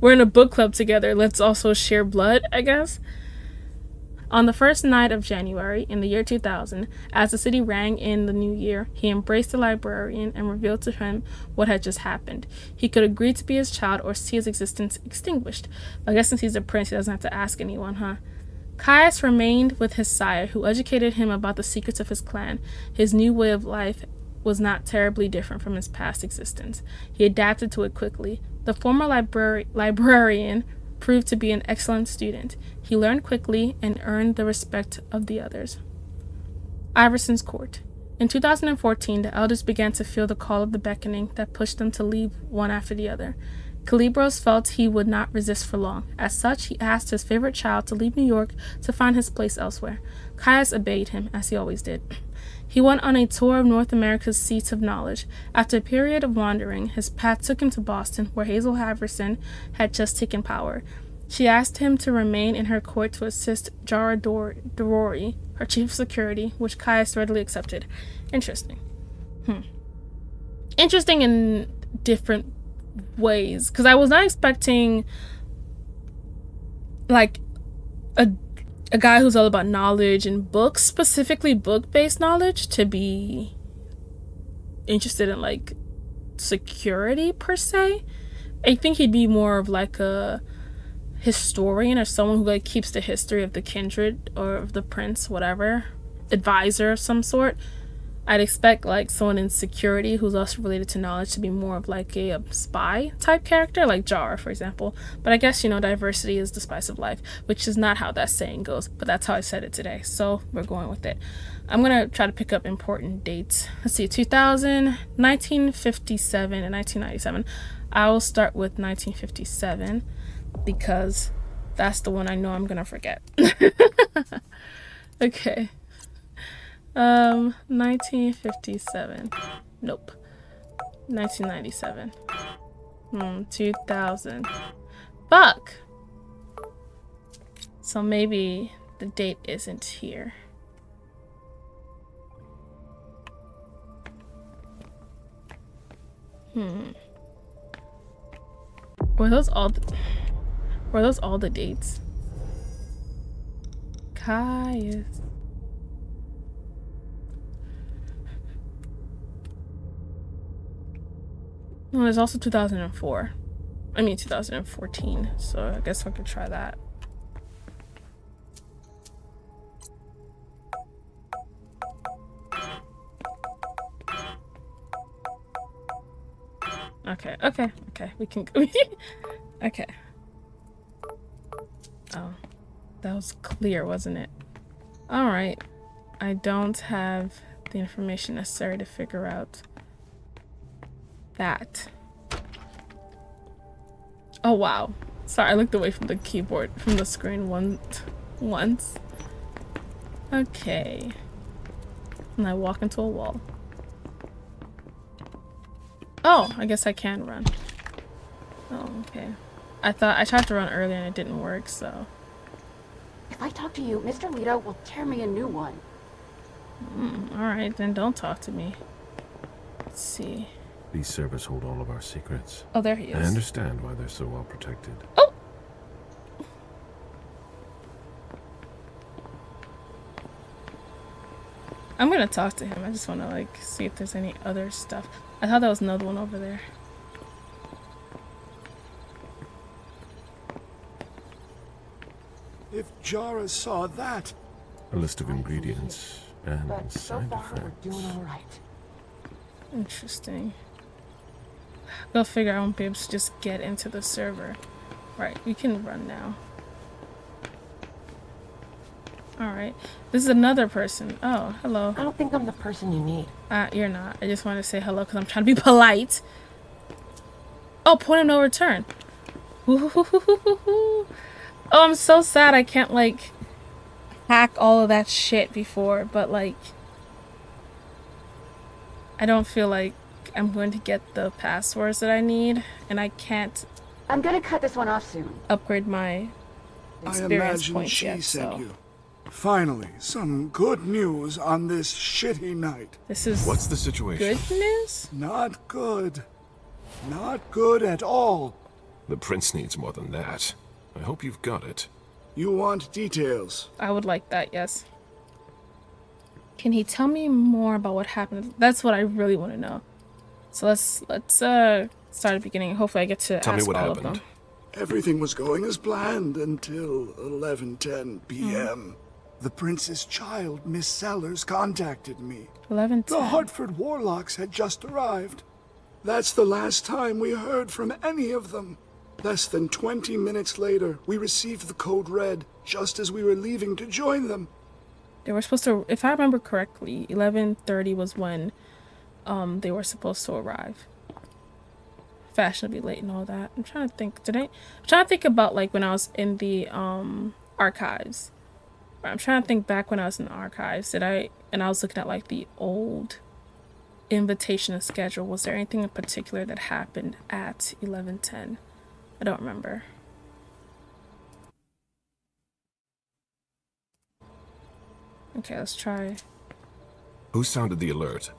in a book club together. Let's also share blood, I guess. On the first night of January, in the year 2000, as the city rang in the new year, he embraced the librarian and revealed to him what had just happened. He could agree to be his child or see his existence extinguished. I guess since he's a prince, he doesn't have to ask anyone, huh? Kaius remained with his sire, who educated him about the secrets of his clan. His new way of life was not terribly different from his past existence. He adapted to it quickly. The former librarian proved to be an excellent student. He learned quickly and earned the respect of the others. Iverson's Court. In 2014, the elders began to feel the call of the beckoning that pushed them to leave one after the other. Calibros felt he would not resist for long. As such, he asked his favorite child to leave New York to find his place elsewhere. Kaius obeyed him, as he always did. He went on a tour of North America's seats of knowledge. After a period of wandering, his path took him to Boston, where Hazel Iverson had just taken power. She asked him to remain in her court to assist Jara Dorori, her chief of security, which Kaius readily accepted. Interesting. Interesting in different ways, because I was not expecting like a guy who's all about knowledge and books, specifically book-based knowledge, to be interested in like security per se. I think he'd be more of like a historian or someone who like keeps the history of the kindred or of the prince, whatever, advisor of some sort. I'd expect like someone in security who's also related to knowledge to be more of like a spy type character, like Jar, for example. But I guess, you know, diversity is the spice of life, which is not how that saying goes, but that's how I said it today. So we're going with it. I'm going to try to pick up important dates. Let's see, 2000, 1957, and 1997. I will start with 1957 because that's the one I know I'm going to forget. Okay. 1957. Nope. 1997. 2000. Fuck! So maybe the date isn't here. Were those all the dates? Kaius. No, there's also 2004. I mean 2014, so I guess I could try that. Okay, we can okay. Oh, that was clear, wasn't it? All right, I don't have the information necessary to figure out that. Oh wow, sorry, I looked away from the keyboard, from the screen once. Okay, and I walk into a wall. Oh, I guess I can run. Oh, okay. I tried to run earlier and it didn't work, so. If I talk to you, Mr. Leto will tear me a new one. Alright, then don't talk to me. Let's see. These servers hold all of our secrets. Oh, there he is. I understand why they're so well protected. Oh! I'm gonna talk to him. I just wanna, like, see if there's any other stuff. I thought that was another one over there. If Jara saw that... A list of ingredients and But so side far, we're effects. doing all right. Interesting. Go figure I won't be able to just get into the server. Right, we can run now. Alright. This is another person. Oh, hello. I don't think I'm the person you need. You're not. I just want to say hello because I'm trying to be polite. Oh, point of no return. Oh, I'm so sad I can't, like, hack all of that shit before, but, like, I don't feel like I'm going to get the passwords that I need, and I can't I'm gonna cut this one off soon. upgrade my I experience imagine points she yet, sent so you. Finally, some good news on this shitty night. this is What's the situation? good news? Not good. Not good at all. The prince needs more than that. I hope you've got it. You want details. I would like that, yes. Can he tell me more about what happened? That's what I really want to know. So let's start at the beginning. Hopefully I get to Tell me ask what all of happened. them. Everything was going as planned until 11:10 p.m. The prince's child, Miss Sellers, contacted me. 11:10. The Hartford Warlocks had just arrived. That's the last time we heard from any of them. Less than 20 minutes later, we received the code red, just as we were leaving to join them. They were supposed to, if I remember correctly, 11:30 was when they were supposed to arrive. Fashionably late and all that. I'm trying to think. I'm trying to think about like when I was in the archives. I'm trying to think back when I was in the archives. And I was looking at like the old invitation and schedule. Was there anything in particular that happened at 11:10? I don't remember. Okay, let's try. Who sounded the alert?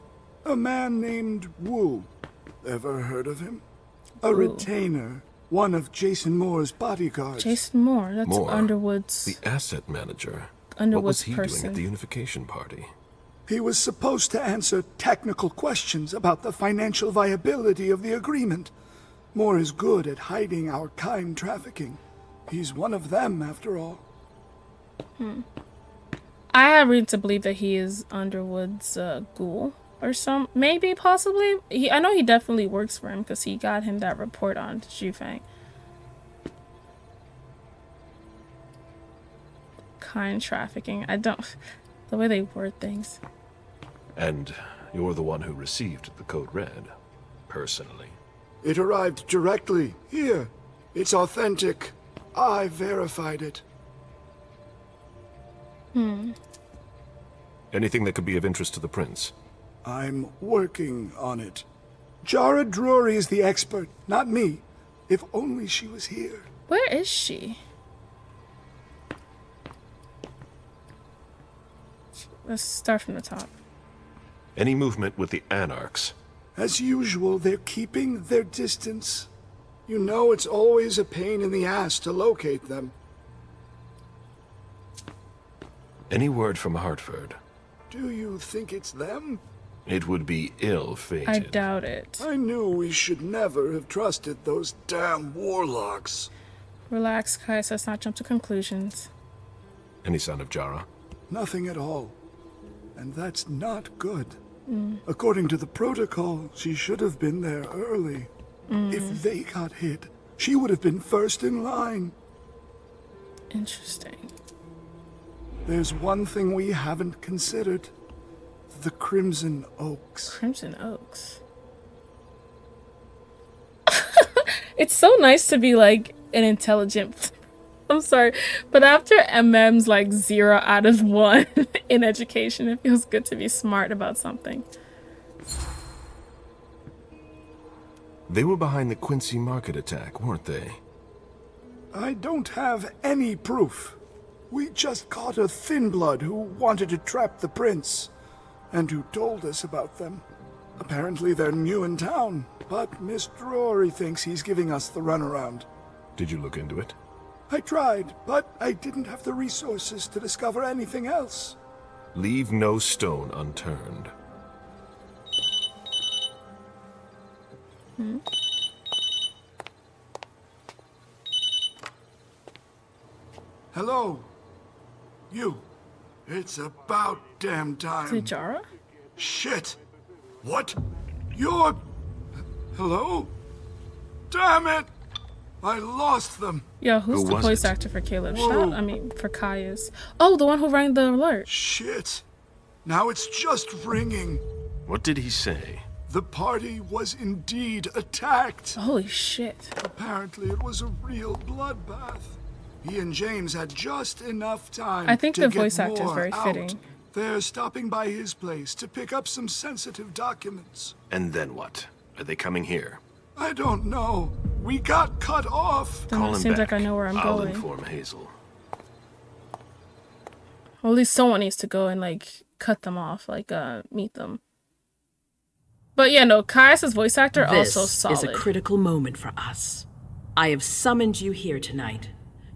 A man named Wu. Ever heard of him? A retainer. One of Jason Moore's bodyguards. Jason Moore. That's Moore, Underwood's. The asset manager. Underwood's What was he person. doing at the unification party? He was supposed to answer technical questions about the financial viability of the agreement. Moore is good at hiding our kind trafficking. He's one of them, after all. I have reason to believe that he is Underwood's ghoul or some, maybe, possibly. I know he definitely works for him because he got him that report on Zhufang. Kind trafficking. I don't. The way they word things. And you're the one who received the code red, personally. It arrived directly. Here. It's authentic. I verified it. Anything that could be of interest to the prince? I'm working on it. Jara Drury is the expert, not me. If only she was here. Where is she? Let's start from the top. Any movement with the Anarchs? As usual, they're keeping their distance. You know it's always a pain in the ass to locate them. Any word from Hartford? Do you think it's them? It would be ill-fated. I doubt it. I knew we should never have trusted those damn warlocks. Relax, Kaius. Let's not jump to conclusions. Any sign of Jara? Nothing at all. And that's not good. According to the protocol, she should have been there early. If they got hit, she would have been first in line. Interesting. There's one thing we haven't considered. The Crimson Oaks. Crimson Oaks. It's so nice to be like an intelligent. I'm sorry, but after MM's like 0 out of 1 in education, it feels good to be smart about something. They were behind the Quincy Market attack, weren't they? I don't have any proof. We just caught a thin blood who wanted to trap the prince, and who told us about them. Apparently they're new in town, but Miss Drury thinks he's giving us the runaround. Did you look into it? I tried, but I didn't have the resources to discover anything else. Leave no stone unturned. Hello? You. It's about damn time. Is it Jara? Shit! What? You're... Hello? Damn it! I lost them. Yo, who's Who the was voice it? actor for Caleb? Whoa. For Kaius. Oh, the one who rang the alert. Shit. Now it's just ringing. What did he say? The party was indeed attacked. Holy shit. Apparently it was a real bloodbath. He and James had just enough time I think to the get voice actor is more very out. fitting. They're stopping by his place to pick up some sensitive documents. And then what? Are they coming here? I don't know. We got cut off. Then Call it him seems back. like I know where I'm I'll going. inform Hazel. Well, at least someone needs to go and like cut them off, like meet them. But yeah, no, Kaius' voice actor also solid. This is a critical moment for us. I have summoned you here tonight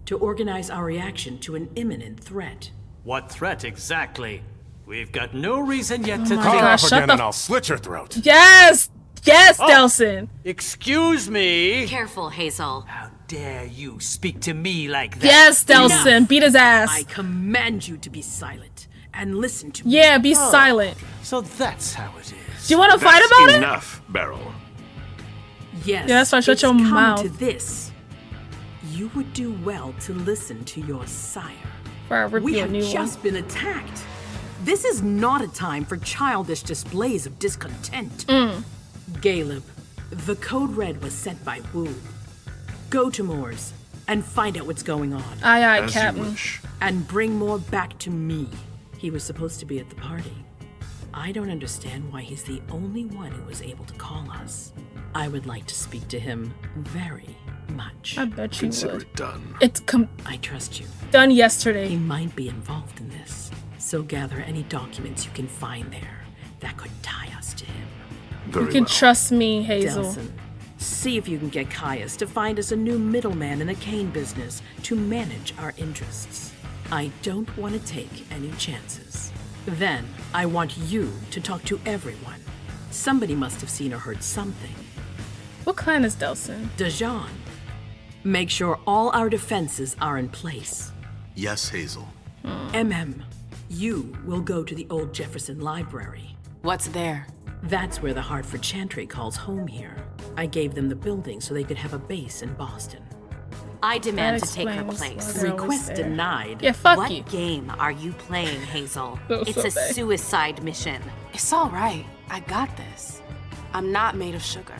to organize our reaction to an imminent threat. What threat exactly? We've got no reason yet to my think. gosh, shut the I'll slit your throat. Yes! Yes, Delson! Excuse me. Careful, Hazel. How dare you speak to me like that? Yes, Delson! Enough. Beat his ass! I command you to be silent and listen to me. Yeah, be silent. So that's how it is. Do you want to fight That's about it? enough, Berel. Yes. Yeah, that's why shut it's your come mouth. to this. You would do well to listen to your sire. Before I rip We you a have new just one. been attacked. This is not a time for childish displays of discontent. Galeb, the code red was sent by Woah. Go to Moore's and find out what's going on. Aye, aye, As Captain. you wish. And bring more back to me. He was supposed to be at the party. I don't understand why he's the only one who was able to call us. I would like to speak to him very much. I bet you Consider would. it done. It's I trust you. done He yesterday. might be involved in this, so gather any documents you can find there that could tie us to him. Very You can well. trust me, Hazel. Delson, see if you can get Kaius to find us a new middleman in the cane business to manage our interests. I don't want to take any chances. Then, I want you to talk to everyone. Somebody must have seen or heard something. What clan is Delson? Dajan. Make sure all our defenses are in place. Yes, Hazel. You will go to the old Jefferson Library. What's there? That's where the Hartford Chantry calls home here. I gave them the building so they could have a base in Boston. I demand to take her place. Request denied. Yeah, fuck what you. Game are you playing, Hazel? It's so a bad. suicide mission. It's all right. I got this. I'm not made of sugar.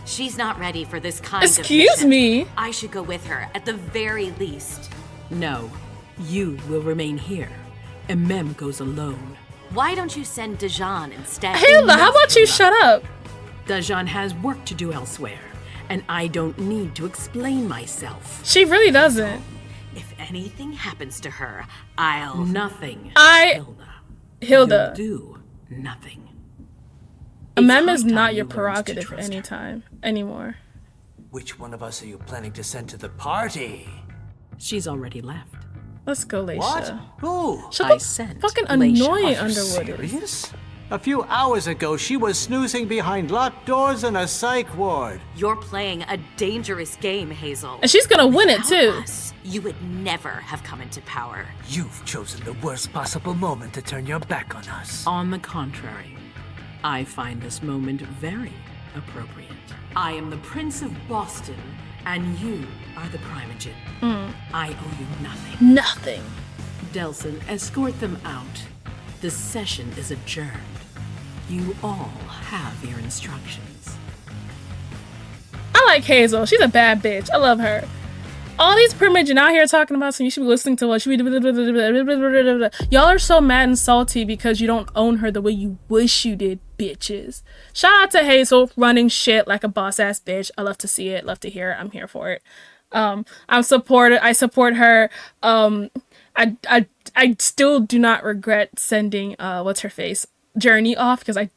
She's not ready for this kind of Excuse mission. me. I should go with her, at the very least. No, you will remain here. MM goes alone. Why don't you send Dijon instead? Hilda, how about you shut up? Dijon has work to do elsewhere, and I don't need to explain myself. She really doesn't. If anything happens to her, I'll... Nothing. Hilda. You'll do nothing. A mem is not your prerogative at any time anymore. Which one of us are you planning to send to the party? She's already left. Let's go, Leisha. What? Who? Shut the fucking annoying Underwood. Serious? A few hours ago, she was snoozing behind locked doors in a psych ward. You're playing a dangerous game, Hazel. And she's gonna win it, too. Us, you would never have come into power. You've chosen the worst possible moment to turn your back on us. On the contrary, I find this moment very appropriate. I am the Prince of Boston, and you are the Primogen. I owe you nothing. Nothing. Delson, escort them out. The session is adjourned. You all have your instructions. I like Hazel. She's a bad bitch. I love her. All these Primogen out here talking about, so you should be listening to what she be. Y'all are so mad and salty because you don't own her the way you wish you did, bitches. Shout out to Hazel running shit like a boss ass bitch. I love to see it. Love to hear it. I'm here for it. I support her. I still do not regret sending what's her face Journey off because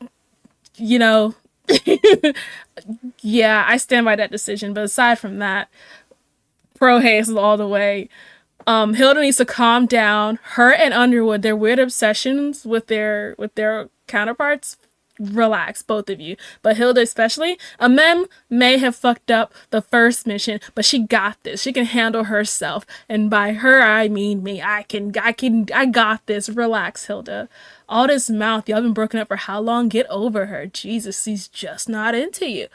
yeah, I stand by that decision. But aside from that, pro Hazel all the way. Hilda needs to calm down. Her and Underwood, their weird obsessions with their counterparts. Relax, both of you. But Hilda especially, Mem may have fucked up the first mission, but she got this. She can handle herself. And by her, I mean me. I got this. Relax, Hilda. All this mouth, y'all been broken up for how long? Get over her. Jesus, she's just not into you.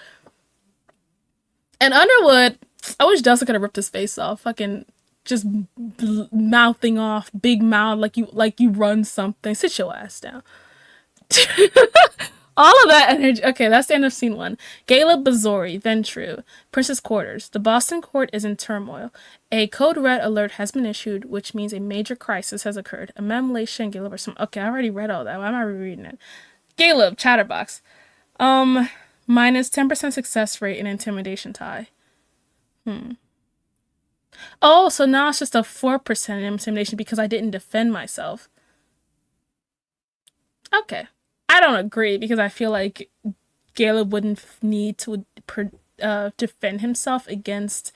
And Underwood, I wish Delsa could have ripped his face off. Fucking just mouthing off, big mouth, like you run something. Sit your ass down. All of that energy. Okay, that's the end of scene 1. Galeb, Bazori, Ventru, Princess Quarters. The Boston court is in turmoil. A code red alert has been issued, which means a major crisis has occurred. Amem, Leisha, and Galeb are some. Okay, I already read all that. Why am I rereading it? Galeb, Chatterbox. Minus 10% success rate in intimidation tie. Oh, so now it's just a 4% intimidation because I didn't defend myself. Okay. I don't agree because I feel like Galeb wouldn't need to defend himself against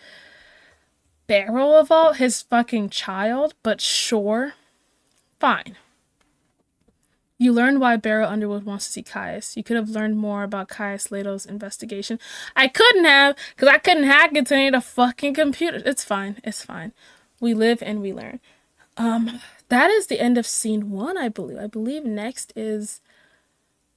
Berel of all his fucking child, but sure. Fine. You learned why Berel Underwood wants to see Kaius. You could have learned more about Kaius Leto's investigation. I couldn't have, because I couldn't hack into any of the fucking computers. It's fine. It's fine. We live and we learn. That is the end of scene 1, I believe. I believe next is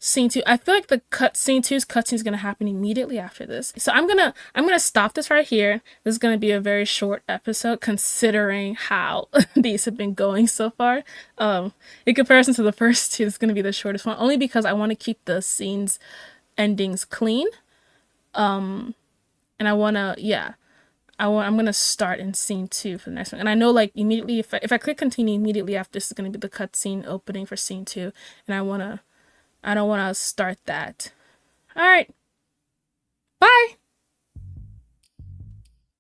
scene 2. I feel like scene 2's cutscene is gonna happen immediately after this. So I'm gonna stop this right here. This is gonna be a very short episode considering how these have been going so far. In comparison to the first 2, it's gonna be the shortest one, only because I want to keep the scenes endings clean. And I'm gonna start in scene 2 for the next one. And I know like immediately if I click continue immediately after this is gonna be the cutscene opening for scene 2, and I don't wanna start that. All right. Bye.